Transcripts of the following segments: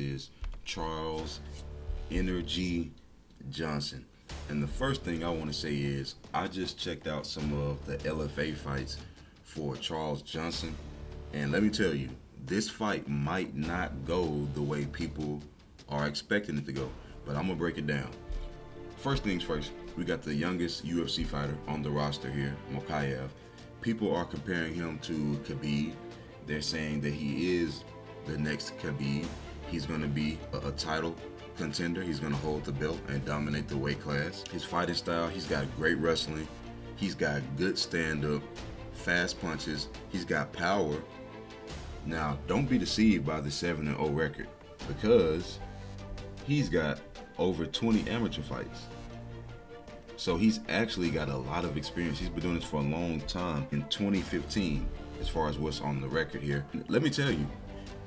versus Charles Energy Johnson. And the first thing I want to say is I just checked out some of the LFA fights for Charles Johnson, and let me tell you, this fight might not go the way people are expecting it to go, but I'm gonna break it down. First things first, we got the youngest UFC fighter on the roster here, Mokaev. People are comparing him to Khabib. They're saying that he is the next Khabib. He's gonna be a title contender. He's gonna hold the belt and dominate the weight class. His fighting style, he's got great wrestling. He's got good stand-up, fast punches. He's got power. Now, don't be deceived by the 7-0 record, because he's got over 20 amateur fights. So he's actually got a lot of experience. He's been doing this for a long time. In 2015, as far as what's on the record here, let me tell you,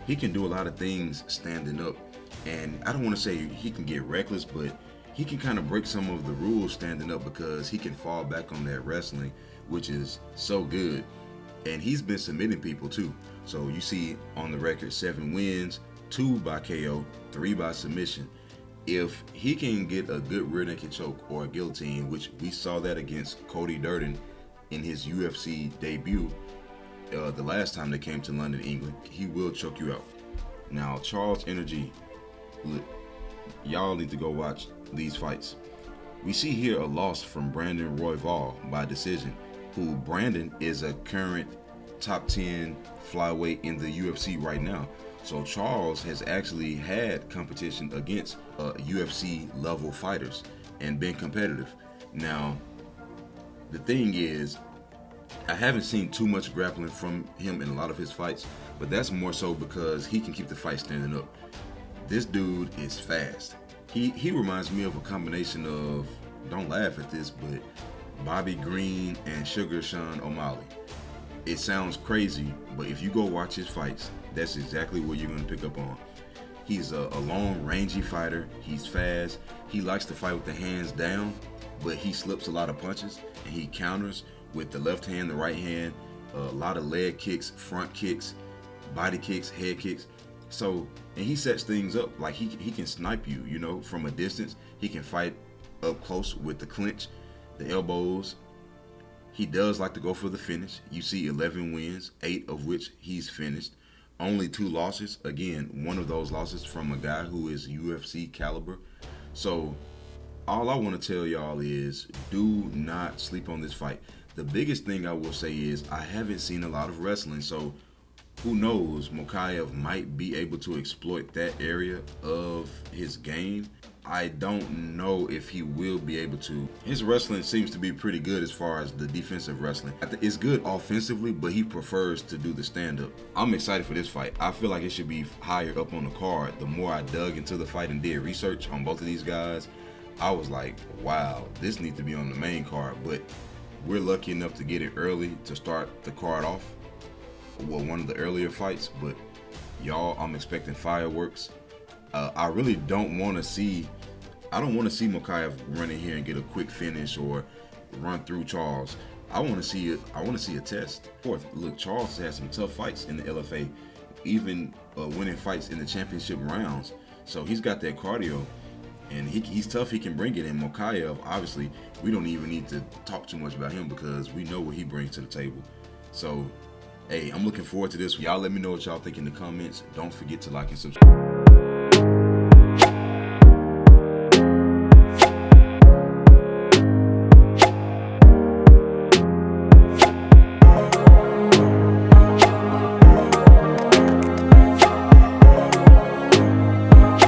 he can do a lot of things standing up. And I don't want to say he can get reckless, but he can kind of break some of the rules standing up, because he can fall back on that wrestling, which is so good. And he's been submitting people too. So you see on the record 7 wins, 2 by KO, 3 by submission. If he can get a good rear naked choke or a guillotine, which we saw that against Cody Durden in his UFC debut the last time they came to London, England, he will choke you out. Now, Charles Energy, look, y'all need to go watch these fights. We see here a loss from Brandon Royval by decision, who Brandon is a current top 10 flyweight in the UFC right now. So Charles has actually had competition against UFC level fighters and been competitive. Now, the thing is, I haven't seen too much grappling from him in a lot of his fights, but that's more so because he can keep the fight standing up. This dude is fast. He reminds me of a combination of, don't laugh at this, but Bobby Green and Sugar Sean O'Malley. It sounds crazy, but if you go watch his fights, that's exactly what you're going to pick up on. He's a long, rangy fighter. He's fast. He likes to fight with the hands down, but he slips a lot of punches, and he counters with the left hand, the right hand, a lot of leg kicks, front kicks, body kicks, head kicks. So, and he sets things up like he can snipe you, you know, from a distance. He can fight up close with the clinch, the elbows. He does like to go for the finish. You see 11 wins, 8 of which he's finished. Only 2 losses. Again, one of those losses from a guy who is UFC caliber. So all I want to tell y'all is, do not sleep on this fight. The biggest thing I will say is I haven't seen a lot of wrestling, so who knows, Mokaev might be able to exploit that area of his game. I don't know if he will be able to. His wrestling seems to be pretty good as far as the defensive wrestling. It's good offensively, but he prefers to do the stand-up. I'm excited for this fight. I feel like it should be higher up on the card. The more I dug into the fight and did research on both of these guys, I was like, wow, this needs to be on the main card. But we're lucky enough to get it early to start the card off. Well, one of the earlier fights, but y'all, I'm expecting fireworks. I really don't want to see Mokaev run in here and get a quick finish or run through Charles. I want to see it. I want to see a test. Fourth, look, Charles has had some tough fights in the LFA, even winning fights in the championship rounds. So he's got that cardio, and he's tough. He can bring it in. Mokaev, obviously, we don't even need to talk too much about him because we know what he brings to the table. So, hey, I'm looking forward to this. Y'all let me know what y'all think in the comments. Don't forget to like and subscribe.